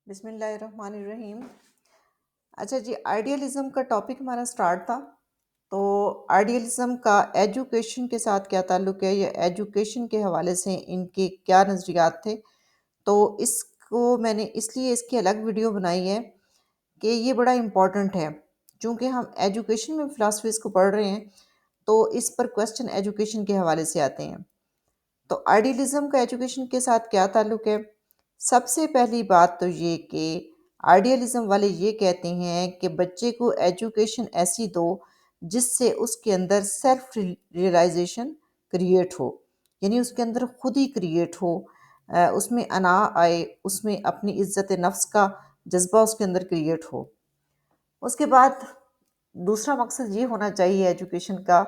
بسم اللہ الرحمن الرحیم۔ اچھا جی، آئیڈیالزم کا ٹاپک ہمارا سٹارٹ تھا۔ تو آئیڈیالزم کا ایجوکیشن کے ساتھ کیا تعلق ہے یا ایجوکیشن کے حوالے سے ان کے کیا نظریات تھے، تو اس کو میں نے اس لیے اس کی الگ ویڈیو بنائی ہے کہ یہ بڑا امپورٹنٹ ہے، چونکہ ہم ایجوکیشن میں فلاسفیز کو پڑھ رہے ہیں تو اس پر کویسچن ایجوکیشن کے حوالے سے آتے ہیں۔ تو آئیڈیالزم کا ایجوکیشن کے ساتھ کیا تعلق ہے؟ سب سے پہلی بات تو یہ کہ آئیڈیالزم والے یہ کہتے ہیں کہ بچے کو ایجوکیشن ایسی دو جس سے اس کے اندر سیلف ریئلائزیشن کریٹ ہو، یعنی اس کے اندر خود ہی کریٹ ہو، اس میں انا آئے، اس میں اپنی عزت نفس کا جذبہ اس کے اندر کریٹ ہو۔ اس کے بعد دوسرا مقصد یہ ہونا چاہیے ایجوکیشن کا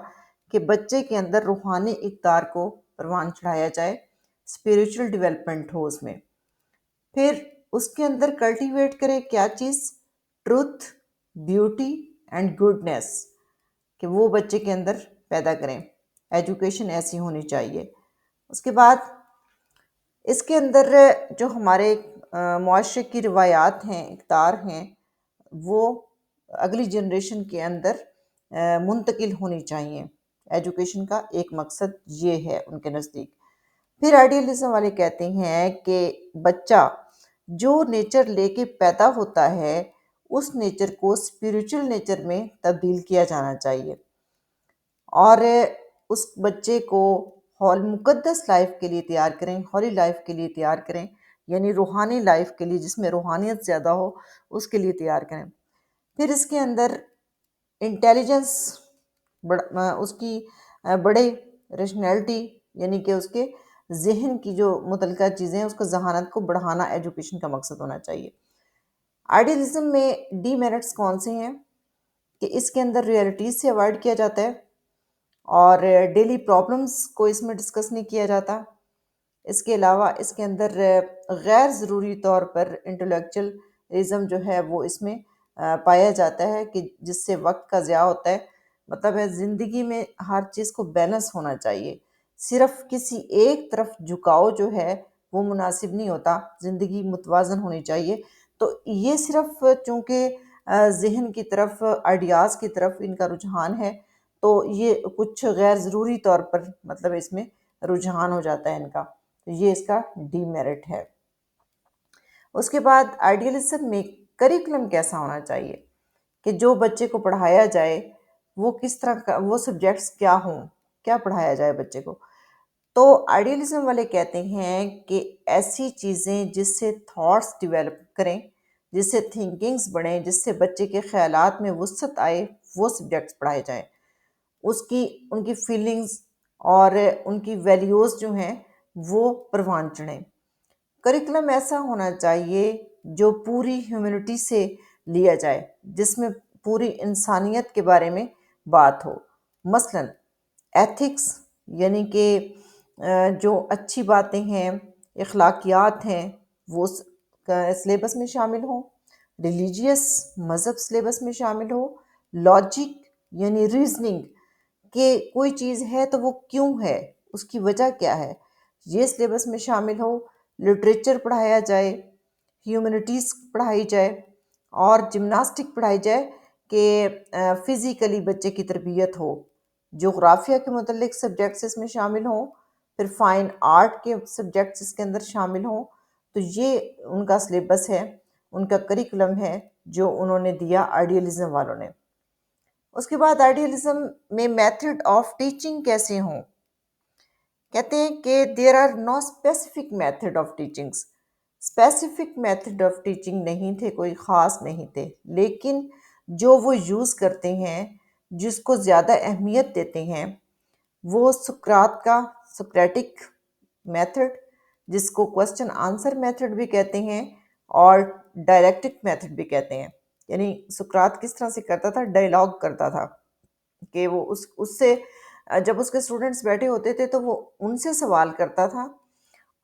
کہ بچے کے اندر روحانی اقدار کو پروان چڑھایا جائے، اسپریچول ڈیولپمنٹ ہو اس میں۔ پھر اس کے اندر کلٹیویٹ کرے کیا چیز؟ ٹروتھ، بیوٹی اینڈ گڈنس، کہ وہ بچے کے اندر پیدا کریں۔ ایجوکیشن ایسی ہونی چاہیے۔ اس کے بعد اس کے اندر جو ہمارے معاشرے کی روایات ہیں، اقدار ہیں، وہ اگلی جنریشن کے اندر منتقل ہونی چاہیے۔ ایجوکیشن کا ایک مقصد یہ ہے ان کے نزدیک۔ پھر آئیڈیالزم والے کہتے ہیں کہ بچہ جو نیچر لے کے پیدا ہوتا ہے اس نیچر کو اسپریچول نیچر میں تبدیل کیا جانا چاہیے، اور اس بچے کو مقدس لائف کے لیے تیار کریں، ہولی لائف کے لیے تیار کریں، یعنی روحانی لائف کے لیے جس میں روحانیت زیادہ ہو اس کے لیے تیار کریں۔ پھر اس کے اندر انٹیلیجنس، اس کی بڑے ریشنلٹی، یعنی کہ اس کے ذہن کی جو متعلقہ چیزیں ہیں اس کو ذہانت کو بڑھانا ایجوکیشن کا مقصد ہونا چاہیے۔ آئیڈیالزم میں ڈی میرٹس کون سے ہیں؟ کہ اس کے اندر ریئلٹیز سے اوائڈ کیا جاتا ہے، اور ڈیلی پرابلمس کو اس میں ڈسکس نہیں کیا جاتا۔ اس کے علاوہ اس کے اندر غیر ضروری طور پر انٹلیکچوئلزم جو ہے وہ اس میں پایا جاتا ہے، کہ جس سے وقت کا ضیاع ہوتا ہے۔ مطلب ہے زندگی میں ہر چیز کو بیلنس ہونا چاہیے، صرف کسی ایک طرف جھکاؤ جو ہے وہ مناسب نہیں ہوتا، زندگی متوازن ہونی چاہیے۔ تو یہ صرف چونکہ ذہن کی طرف، آئیڈیاز کی طرف ان کا رجحان ہے، تو یہ کچھ غیر ضروری طور پر مطلب اس میں رجحان ہو جاتا ہے ان کا، تو یہ اس کا ڈی میرٹ ہے۔ اس کے بعد آئیڈیالزم میں کریکولم کیسا ہونا چاہیے، کہ جو بچے کو پڑھایا جائے وہ کس طرح کا، وہ سبجیکٹس کیا ہوں، کیا پڑھایا جائے بچے کو۔ تو آئیڈیالزم والے کہتے ہیں کہ ایسی چیزیں جس سے تھاٹس ڈیولپ کریں، جس سے تھنکنگز بڑھیں، جس سے بچے کے خیالات میں وسعت آئے، وہ سبجیکٹس پڑھائے جائیں، ان کی فیلنگز اور ان کی ویلیوز جو ہیں وہ پروان چڑھیں۔ کریکولم ایسا ہونا چاہیے جو پوری ہیومینٹی سے لیا جائے، جس میں پوری انسانیت کے بارے میں بات ہو۔ مثلاً ایتھکس، یعنی کہ جو اچھی باتیں ہیں، اخلاقیات ہیں، وہ سلیبس میں شامل ہوں۔ ریلیجیس، مذہب سلیبس میں شامل ہو۔ لاجک یعنی ریزننگ، کہ کوئی چیز ہے تو وہ کیوں ہے، اس کی وجہ کیا ہے، یہ سلیبس میں شامل ہو۔ لٹریچر پڑھایا جائے، ہیومنٹیز پڑھائی جائے، اور جمناسٹک پڑھائی جائے کہ فزیکلی بچے کی تربیت ہو۔ جغرافیہ کے متعلق سبجیکٹس اس میں شامل ہوں، پھر فائن آرٹ کے سبجیکٹس اس کے اندر شامل ہوں۔ تو یہ ان کا سلیبس ہے، ان کا کریکولم ہے جو انہوں نے دیا آئیڈیالزم والوں نے۔ اس کے بعد آئیڈیالزم میں میتھڈ آف ٹیچنگ کیسے ہوں؟ کہتے ہیں کہ there are no specific method of teachings, specific method of teaching نہیں تھے، کوئی خاص نہیں تھے، لیکن جو وہ یوز کرتے ہیں، جس کو زیادہ اہمیت دیتے ہیں، وہ سقراط کا سقریٹک میتھڈ، جس کو کوسچن آنسر میتھڈ بھی کہتے ہیں اور ڈائلیکٹک میتھڈ بھی کہتے ہیں۔ یعنی سقراط کس طرح سے کرتا تھا؟ ڈائلاگ کرتا تھا، کہ وہ اس سے جب اس کے اسٹوڈنٹس بیٹھے ہوتے تھے تو وہ ان سے سوال کرتا تھا،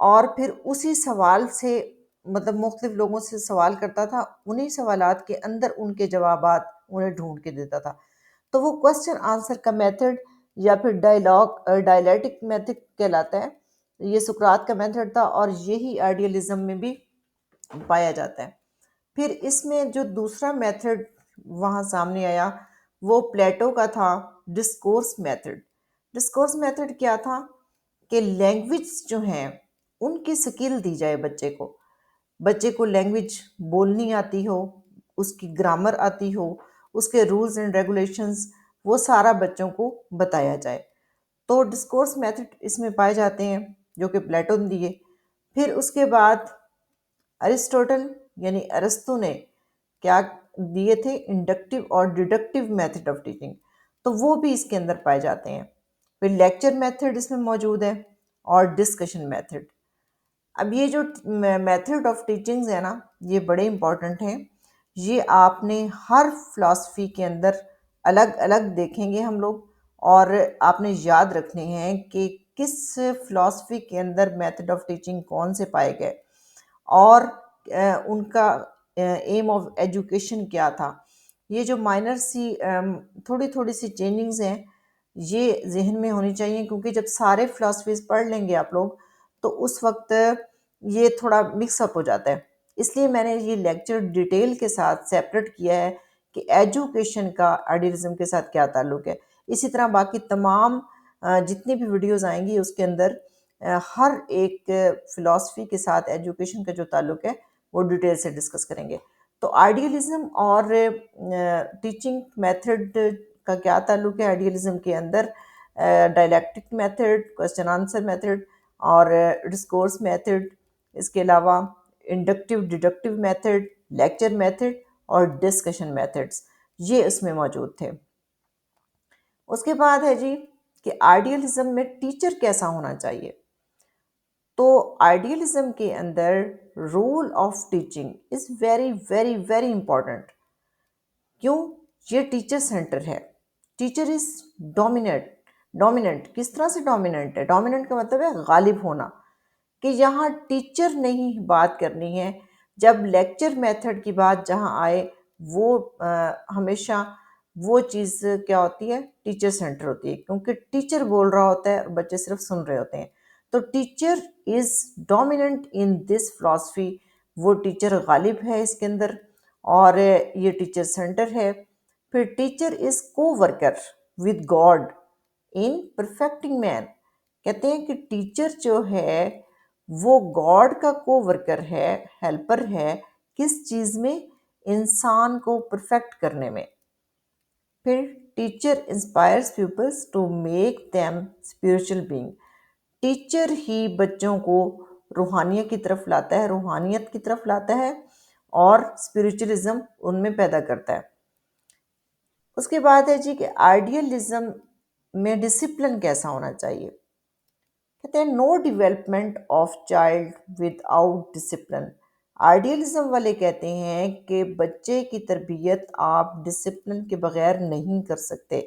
اور پھر اسی سوال سے مطلب مختلف لوگوں سے سوال کرتا تھا، انہی سوالات کے اندر ان کے جوابات انہیں ڈھونڈ کے دیتا تھا۔ تو وہ کوسچن آنسر کا میتھڈ یا پھر ڈائلیکٹک میتھڈ کہلاتا ہے۔ یہ سقراط کا میتھڈ تھا، اور یہی آئیڈیالزم میں بھی پایا جاتا ہے۔ پھر اس میں جو دوسرا میتھڈ وہاں سامنے آیا وہ پلیٹو کا تھا، ڈسکورس میتھڈ۔ ڈسکورس میتھڈ کیا تھا کہ لینگویج جو ہیں ان کی سکل دی جائے بچے کو لینگویج بولنی آتی ہو، اس کی گرامر آتی ہو، اس کے رولز اینڈ ریگولیشنز، وہ سارا بچوں کو بتایا جائے۔ تو ڈسکورس میتھڈ اس میں پائے جاتے ہیں جو کہ پلیٹو نے دیے۔ پھر اس کے بعد ارسٹوٹل یعنی ارسطو نے کیا دیے تھے، انڈکٹیو اور ڈیڈکٹیو میتھڈ آف ٹیچنگ، تو وہ بھی اس کے اندر پائے جاتے ہیں۔ پھر لیکچر میتھڈ اس میں موجود ہے اور ڈسکشن میتھڈ۔ اب یہ جو میتھڈ آف ٹیچنگز ہیں نا، یہ بڑے امپورٹنٹ ہیں۔ یہ آپ نے ہر فلاسفی کے اندر الگ الگ دیکھیں گے ہم لوگ، اور آپ نے یاد رکھنے ہیں کہ کس فلاسفی کے اندر میتھڈ آف ٹیچنگ کون سے پائے گئے، اور ان کا ایم آف ایجوکیشن کیا تھا۔ یہ جو مائنر سی تھوڑی سی چینجنگز ہیں، یہ ذہن میں ہونی چاہیے، کیونکہ جب سارے فلاسفیز پڑھ لیں گے آپ لوگ تو اس وقت یہ تھوڑا مکس اپ ہو جاتا ہے۔ اس لیے میں نے یہ لیکچر ڈیٹیل کے ساتھ سیپریٹ کیا ہے کہ ایجوکیشن کا آئیڈیلزم کے ساتھ کیا تعلق ہے۔ اسی طرح باقی تمام جتنی بھی ویڈیوز آئیں گی اس کے اندر ہر ایک فلاسفی کے ساتھ ایجوکیشن کا جو تعلق ہے وہ ڈیٹیل سے ڈسکس کریں گے۔ تو آئیڈیلزم اور ٹیچنگ میتھڈ کا کیا تعلق ہے؟ آئیڈیلزم کے اندر dialectic method, question answer method اور ڈسکورس میتھڈ، اس کے علاوہ inductive deductive method, lecture method اور ڈسکشن میتھڈز، یہ اس میں موجود تھے۔ اس کے بعد ہے جی کہ آئیڈیلزم میں ٹیچر کیسا ہونا چاہیے۔ تو آئیڈیلزم کے اندر role of teaching is very very very important. کیوں؟ یہ ٹیچر سینٹر ہے۔ Teacher is dominant. کس طرح سے ڈومیننٹ ہے؟ ڈومیننٹ کا مطلب ہے غالب ہونا، کہ یہاں ٹیچر نے ہی بات کرنی ہے۔ جب لیکچر میتھڈ کی بات جہاں آئے، وہ ہمیشہ وہ چیز کیا ہوتی ہے؟ ٹیچر سینٹر ہوتی ہے، کیونکہ ٹیچر بول رہا ہوتا ہے اور بچے صرف سن رہے ہوتے ہیں۔ تو teacher is dominant in this philosophy, وہ ٹیچر غالب ہے اس کے اندر، اور یہ ٹیچر سینٹر ہے۔ پھر teacher is coworker with God in perfecting man. کہتے ہیں کہ ٹیچر جو ہے وہ گاڈ کا کو ورکر ہے، ہیلپر ہے، کس چیز میں؟ انسان کو پرفیکٹ کرنے میں۔ پھر teacher inspires peoples to make them spiritual being. Teacher ہی بچوں کو روحانیت کی طرف لاتا ہے اور اسپریچولزم ان میں پیدا کرتا ہے۔ اس کے بعد ہے جی کہ آئیڈیلزم میں ڈسپلن کیسا ہونا چاہیے۔ کہتے ہیں no development of child without discipline. Idealism والے کہتے ہیں کہ بچے کی تربیت آپ ڈسپلن کے بغیر نہیں کر سکتے۔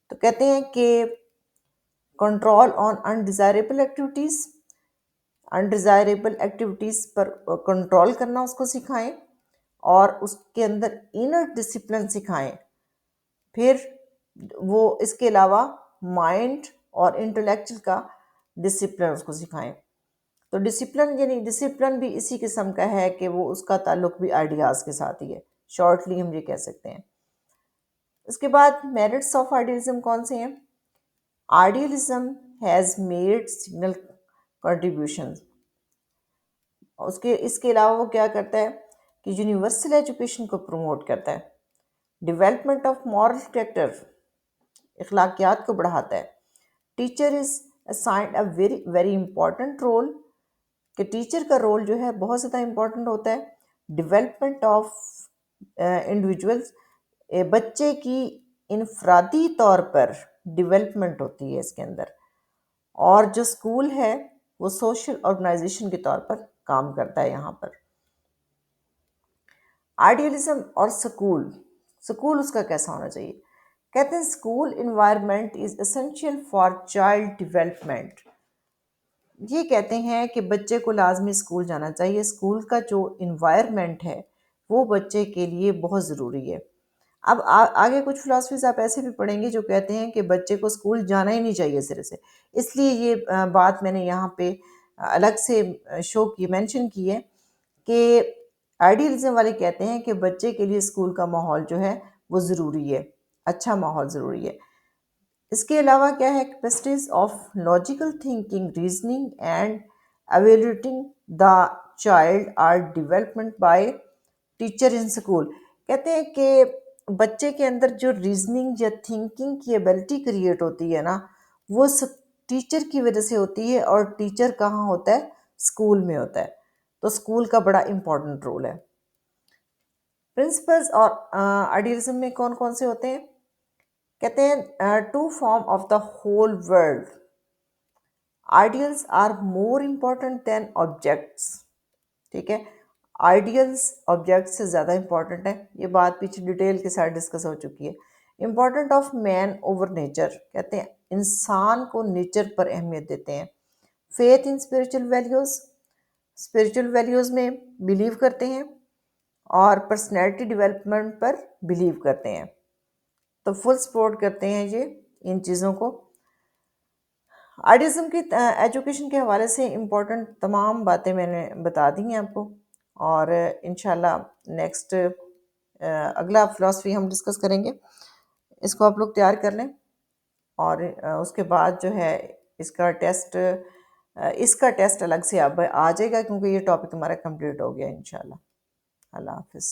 تو کہتے ہیں کہ control on undesirable activities per control کرنا اس کو سکھائیں، اور اس کے اندر انر ڈسپلن سکھائیں۔ پھر وہ اس کے علاوہ مائنڈ اور انٹلیکچل کا ڈسپلن اس کو سکھائیں۔ تو ڈسپلن بھی اسی قسم کا ہے کہ وہ اس کا تعلق بھی آئیڈیاز کے ساتھ ہی ہے، شارٹلی ہم یہ کہہ سکتے ہیں۔ اس کے بعد میرٹس آف آئیڈیلزم کون سے ہیں؟ Idealism has made signal contributions. اس کے علاوہ وہ کیا کرتا ہے کہ یونیورسل ایجوکیشن کو پروموٹ کرتا ہے، ڈیولپمنٹ آف مورل کریکٹر، اخلاقیات کو بڑھاتا ہے۔ Teacher is assigned a very very important role, کہ ٹیچر کا رول جو ہے بہت زیادہ امپورٹنٹ ہوتا ہے۔ ڈیولپمنٹ آف انڈیویجولز، بچے کی انفرادی طور پر ڈیولپمنٹ ہوتی ہے اس کے اندر، اور جو اسکول ہے وہ سوشل آرگنائزیشن کے طور پر کام کرتا ہے یہاں پر۔ آئیڈیلزم اور سکول اس کا کیسا ہونا چاہیے؟ کہتے ہیں school environment is essential for child development. یہ کہتے ہیں کہ بچے کو لازمی اسکول جانا چاہیے۔ اسکول کا جو انوائرمنٹ ہے وہ بچے کے لیے بہت ضروری ہے۔ اب آگے کچھ فلاسفیز آپ ایسے بھی پڑھیں گے جو کہتے ہیں کہ بچے کو اسکول جانا ہی نہیں چاہیے سرے سے۔ اس لیے یہ بات میں نے یہاں پہ الگ سے مینشن کی ہے کہ آئیڈیلزم والے کہتے ہیں کہ بچے کے لیے اسکول کا ماحول جو ہے وہ ضروری ہے، اچھا ماحول ضروری ہے۔ اس کے علاوہ کیا ہے، capacities of logical thinking, reasoning and evaluating the child are development by teacher in school. کہتے ہیں کہ بچے کے اندر جو ریزننگ یا تھنکنگ کی ایبلٹی کریٹ ہوتی ہے نا، وہ ٹیچر کی وجہ سے ہوتی ہے، اور ٹیچر کہاں ہوتا ہے؟ اسکول میں ہوتا ہے۔ تو اسکول کا بڑا امپورٹنٹ رول ہے۔ پرنسپلز اور آئیڈیلزم میں کون کون سے ہوتے ہیں؟ کہتے ہیں to form of the whole world, ideals are more important than objects. ٹھیک ہے، آئیڈیلز آبجیکٹ سے زیادہ امپورٹنٹ ہے، یہ بات پیچھے ڈیٹیل کے ساتھ ڈسکس ہو چکی ہے۔ Important of man over nature, کہتے ہیں انسان کو نیچر پر اہمیت دیتے ہیں۔ Faith in spiritual values, spiritual values میں بلیو کرتے ہیں، اور پرسنالٹی ڈیولپمنٹ پر بلیو کرتے ہیں، تو فل سپورٹ کرتے ہیں یہ ان چیزوں کو۔ آئیڈیلزم کی ایجوکیشن کے حوالے سے امپورٹنٹ تمام باتیں میں نے بتا دی ہیں آپ کو، اور انشاءاللہ نیکسٹ اگلا فلاسفی ہم ڈسکس کریں گے، اس کو آپ لوگ تیار کر لیں، اور اس کے بعد جو ہے اس کا ٹیسٹ الگ سے اب آ جائے گا، کیونکہ یہ ٹاپک ہمارا کمپلیٹ ہو گیا انشاءاللہ۔ اللہ حافظ۔